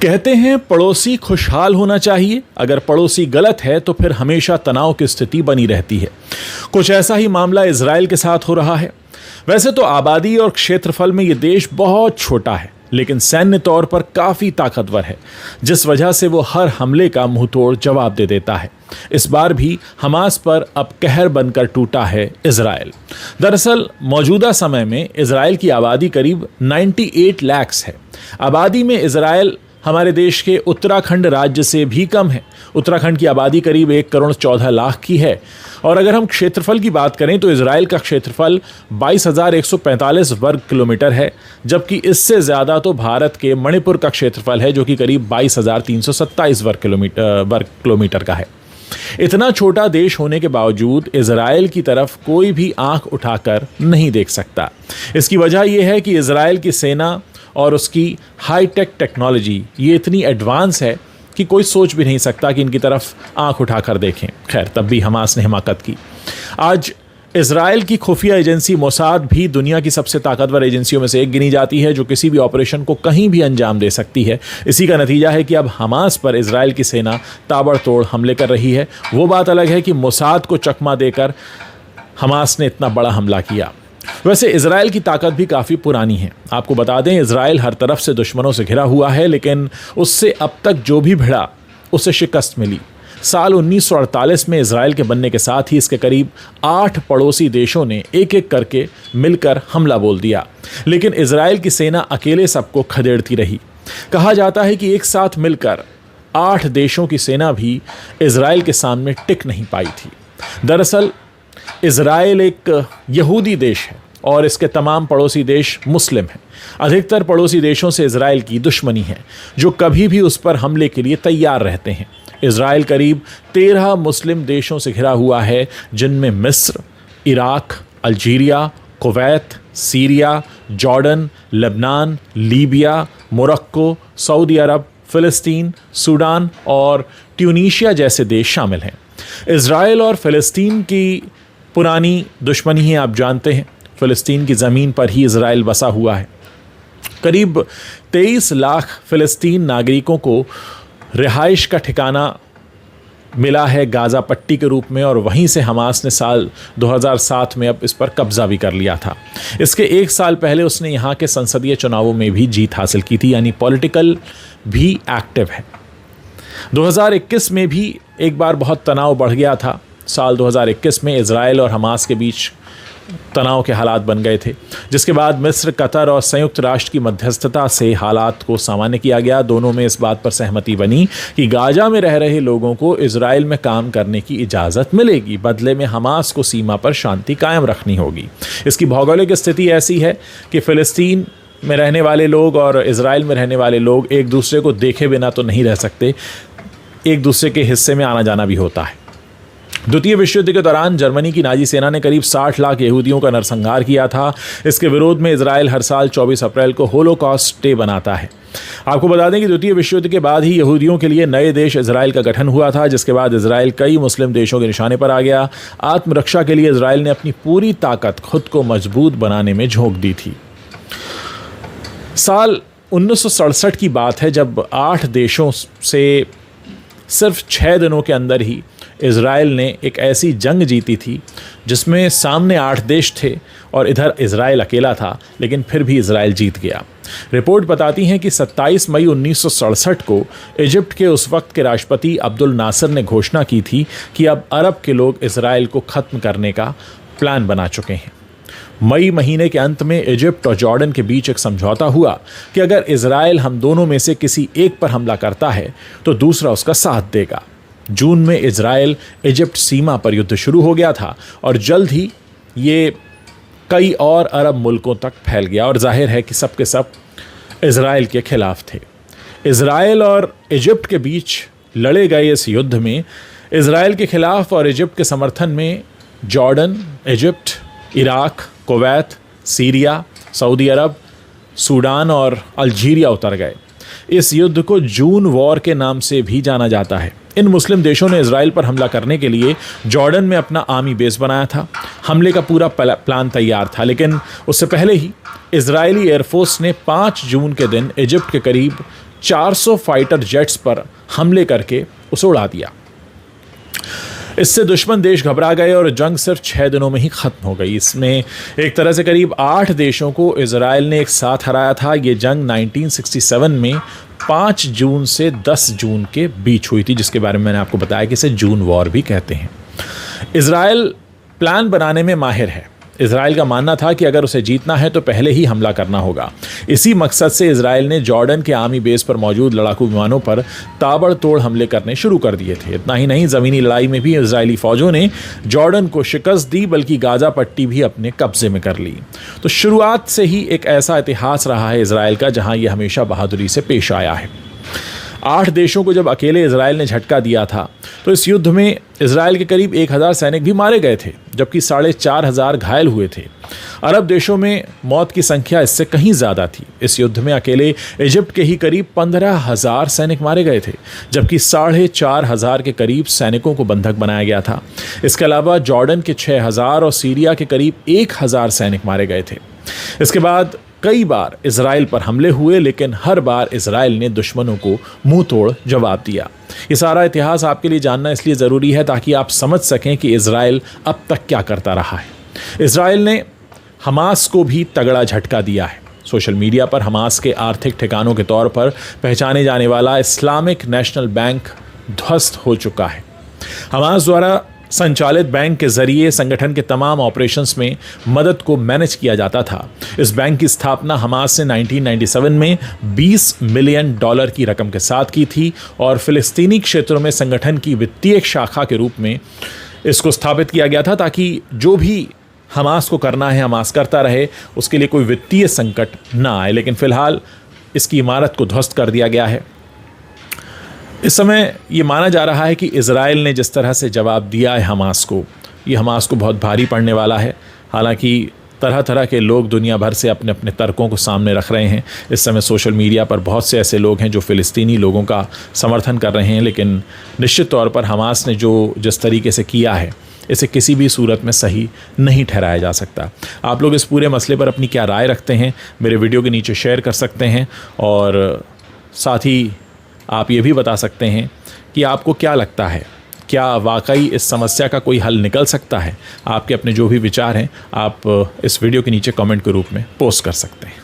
कहते हैं पड़ोसी खुशहाल होना चाहिए, अगर पड़ोसी गलत है तो फिर हमेशा तनाव की स्थिति बनी रहती है। कुछ ऐसा ही मामला इजराइल के साथ हो रहा है। वैसे तो आबादी और क्षेत्रफल में यह देश बहुत छोटा है, लेकिन सैन्य तौर पर काफी ताकतवर है, जिस वजह से वो हर हमले का मुंहतोड़ जवाब दे देता है। इस बार भी हमास पर अब कहर बनकर टूटा है इजराइल। दरअसल मौजूदा समय में इजराइल की आबादी करीब 98 लाख है। आबादी में इजराइल हमारे देश के उत्तराखंड राज्य से भी कम है। उत्तराखंड की आबादी करीब 1 करोड़ 14 लाख की है। और अगर हम क्षेत्रफल की बात करें तो इजराइल का क्षेत्रफल 22,145 वर्ग किलोमीटर है, जबकि इससे ज़्यादा तो भारत के मणिपुर का क्षेत्रफल है, जो कि करीब 22,327 वर्ग किलोमीटर का है। इतना छोटा देश होने के बावजूद इजराइल की तरफ कोई भी आंख उठाकर नहीं देख सकता। इसकी वजह यह है कि इजराइल की सेना और उसकी हाईटेक टेक्नोलॉजी ये इतनी एडवांस है कि कोई सोच भी नहीं सकता कि इनकी तरफ आंख उठाकर देखें। खैर, तब भी हमास ने हिमाकत की। आज इजराइल की खुफिया एजेंसी मोसाद भी दुनिया की सबसे ताकतवर एजेंसियों में से एक गिनी जाती है, जो किसी भी ऑपरेशन को कहीं भी अंजाम दे सकती है। इसी का नतीजा है कि अब हमास पर इजराइल की सेना ताबड़तोड़ हमले कर रही है। वो बात अलग है कि मोसाद को चकमा देकर हमास ने इतना बड़ा हमला किया। वैसे इजराइल की ताकत भी काफ़ी पुरानी है। आपको बता दें, इजराइल हर तरफ से दुश्मनों से घिरा हुआ है, लेकिन उससे अब तक जो भी भिड़ा उसे शिकस्त मिली। साल 1948 में इजराइल के बनने के साथ ही इसके करीब 8 पड़ोसी देशों ने एक एक करके मिलकर हमला बोल दिया, लेकिन इजराइल की सेना अकेले सबको खदेड़ती रही। कहा जाता है कि एक साथ मिलकर 8 देशों की सेना भी इजराइल के सामने टिक नहीं पाई थी। दरअसल इजराइल एक यहूदी देश है और इसके तमाम पड़ोसी देश मुस्लिम हैं। अधिकतर पड़ोसी देशों से इजराइल की दुश्मनी है, जो कभी भी उस पर हमले के लिए तैयार रहते हैं। इजराइल करीब 13 मुस्लिम देशों से घिरा हुआ है, जिनमें मिस्र, Iraq, Algeria, Kuwait, Syria, Jordan, Lebanon, Libya, Morocco, Saudi Arab, फिलिस्तीन, सूडान और ट्यूनीशिया जैसे देश शामिल हैं। इजराइल और फिलिस्तीन की पुरानी दुश्मनी ही आप जानते हैं। फिलिस्तीन की ज़मीन पर ही इजराइल बसा हुआ है। करीब 23 लाख फिलिस्तीन नागरिकों को रिहाइश का ठिकाना मिला है गाज़ा पट्टी के रूप में, और वहीं से हमास ने साल 2007 में अब इस पर कब्जा भी कर लिया था। इसके 1 साल पहले उसने यहाँ के संसदीय चुनावों में भी जीत हासिल की थी, यानी पॉलिटिकल भी एक्टिव है। 2021 में भी एक बार बहुत तनाव बढ़ गया था। साल 2021 में इजराइल और हमास के बीच तनाव के हालात बन गए थे, जिसके बाद मिस्र, कतर और संयुक्त राष्ट्र की मध्यस्थता से हालात को सामान्य किया गया। दोनों में इस बात पर सहमति बनी कि गाजा में रह रहे लोगों को इजराइल में काम करने की इजाज़त मिलेगी, बदले में हमास को सीमा पर शांति कायम रखनी होगी। इसकी भौगोलिक स्थिति ऐसी है कि फ़िलिस्तीन में रहने वाले लोग और इजराइल में रहने वाले लोग एक दूसरे को देखे बिना तो नहीं रह सकते, एक दूसरे के हिस्से में आना जाना भी होता है। द्वितीय विश्व युद्ध के दौरान जर्मनी की नाजी सेना ने करीब 60 लाख यहूदियों का नरसंहार किया था। इसके विरोध में इजराइल हर साल 24 अप्रैल को होलोकॉस्ट डे बनाता है। आपको बता दें कि द्वितीय विश्व युद्ध के बाद ही यहूदियों के लिए नए देश इजराइल का गठन हुआ था, जिसके बाद इजराइल कई मुस्लिम देशों के निशाने पर आ गया। आत्मरक्षा के लिए इजराइल ने अपनी पूरी ताकत खुद को मजबूत बनाने में झोंक दी थी। साल 1967 की बात है, जब 8 देशों से सिर्फ 6 दिनों के अंदर ही इजराइल ने एक ऐसी जंग जीती थी जिसमें सामने 8 देश थे और इधर इजराइल अकेला था, लेकिन फिर भी इजराइल जीत गया। रिपोर्ट बताती हैं कि 27 मई 1967 को इजिप्ट के उस वक्त के राष्ट्रपति अब्दुल नासिर ने घोषणा की थी कि अब अरब के लोग इजराइल को ख़त्म करने का प्लान बना चुके हैं। मई महीने के अंत में इजिप्ट और जॉर्डन के बीच एक समझौता हुआ कि अगर इजराइल हम दोनों में से किसी एक पर हमला करता है तो दूसरा उसका साथ देगा। जून में इजराइल इजिप्ट सीमा पर युद्ध शुरू हो गया था और जल्द ही ये कई और अरब मुल्कों तक फैल गया, और जाहिर है कि सब के सब इजराइल के खिलाफ थे। इजराइल और इजिप्ट के बीच लड़े गए इस युद्ध में इजराइल के खिलाफ और इजिप्ट के समर्थन में Jordan, Egypt, Iraq, Kuwait, Syria, Saudi Arab, Sudan और अल्जीरिया उतर गए। इस युद्ध को जून वॉर के नाम से भी जाना जाता है। इन मुस्लिम देशों ने इजराइल पर हमला करने के लिए जॉर्डन में अपना आर्मी बेस बनाया था। हमले का पूरा प्लान तैयार था, लेकिन उससे पहले ही इजरायली एयरफोर्स ने 5 जून के दिन इजिप्ट के करीब 400 फाइटर जेट्स पर हमले करके उसे उड़ा दिया। इससे दुश्मन देश घबरा गए और जंग सिर्फ 6 दिनों में ही खत्म हो गई। इसमें एक तरह से करीब 8 देशों को इजराइल ने एक साथ हराया था। ये जंग 1967 में 5 जून से 10 जून के बीच हुई थी, जिसके बारे में मैंने आपको बताया कि इसे जून वॉर भी कहते हैं। इजराइल प्लान बनाने में माहिर है। इजराइल का मानना था कि अगर उसे जीतना है तो पहले ही हमला करना होगा। इसी मकसद से इजराइल ने जॉर्डन के आर्मी बेस पर मौजूद लड़ाकू विमानों पर ताबड़तोड़ हमले करने शुरू कर दिए थे। इतना ही नहीं, ज़मीनी लड़ाई में भी इजरायली फ़ौजों ने जॉर्डन को शिकस्त दी, बल्कि गाज़ा पट्टी भी अपने कब्जे में कर ली। तो शुरुआत से ही एक ऐसा इतिहास रहा है इजराइल का जहां यह हमेशा बहादुरी से पेश आया है। 8 देशों को जब अकेले इजराइल ने झटका दिया था तो इस युद्ध में इजराइल के करीब 1000 सैनिक भी मारे गए थे, जबकि 4500 घायल हुए थे। अरब देशों में मौत की संख्या इससे कहीं ज़्यादा थी। इस युद्ध में अकेले इजिप्ट के ही करीब 15000 सैनिक मारे गए थे, जबकि 4500 के करीब सैनिकों को बंधक बनाया गया था। इसके अलावा जॉर्डन के 6000 और सीरिया के करीब 1000 सैनिक मारे गए थे। इसके बाद कई बार इजराइल पर हमले हुए, लेकिन हर बार इजराइल ने दुश्मनों को मुंह तोड़ जवाब दिया। ये सारा इतिहास आपके लिए जानना इसलिए ज़रूरी है ताकि आप समझ सकें कि इजराइल अब तक क्या करता रहा है। इजराइल ने हमास को भी तगड़ा झटका दिया है। सोशल मीडिया पर हमास के आर्थिक ठिकानों के तौर पर पहचाने जाने वाला इस्लामिक नेशनल बैंक ध्वस्त हो चुका है। हमास द्वारा संचालित बैंक के जरिए संगठन के तमाम ऑपरेशंस में मदद को मैनेज किया जाता था। इस बैंक की स्थापना हमास ने 1997 में $20 मिलियन की रकम के साथ की थी और फिलिस्तीनी क्षेत्रों में संगठन की वित्तीय शाखा के रूप में इसको स्थापित किया गया था, ताकि जो भी हमास को करना है हमास करता रहे, उसके लिए कोई वित्तीय संकट ना आए। लेकिन फिलहाल इसकी इमारत को ध्वस्त कर दिया गया है। इस समय ये माना जा रहा है कि इजराइल ने जिस तरह से जवाब दिया है हमास को, ये हमास को बहुत भारी पड़ने वाला है। हालांकि तरह तरह के लोग दुनिया भर से अपने अपने तर्कों को सामने रख रहे हैं। इस समय सोशल मीडिया पर बहुत से ऐसे लोग हैं जो फ़िलिस्तीनी लोगों का समर्थन कर रहे हैं, लेकिन निश्चित तौर पर हमास ने जिस तरीके से किया है, इसे किसी भी सूरत में सही नहीं ठहराया जा सकता। आप लोग इस पूरे मसले पर अपनी क्या राय रखते हैं, मेरे वीडियो के नीचे शेयर कर सकते हैं। और साथ ही आप ये भी बता सकते हैं कि आपको क्या लगता है, क्या वाकई इस समस्या का कोई हल निकल सकता है। आपके अपने जो भी विचार हैं आप इस वीडियो के नीचे कमेंट के रूप में पोस्ट कर सकते हैं।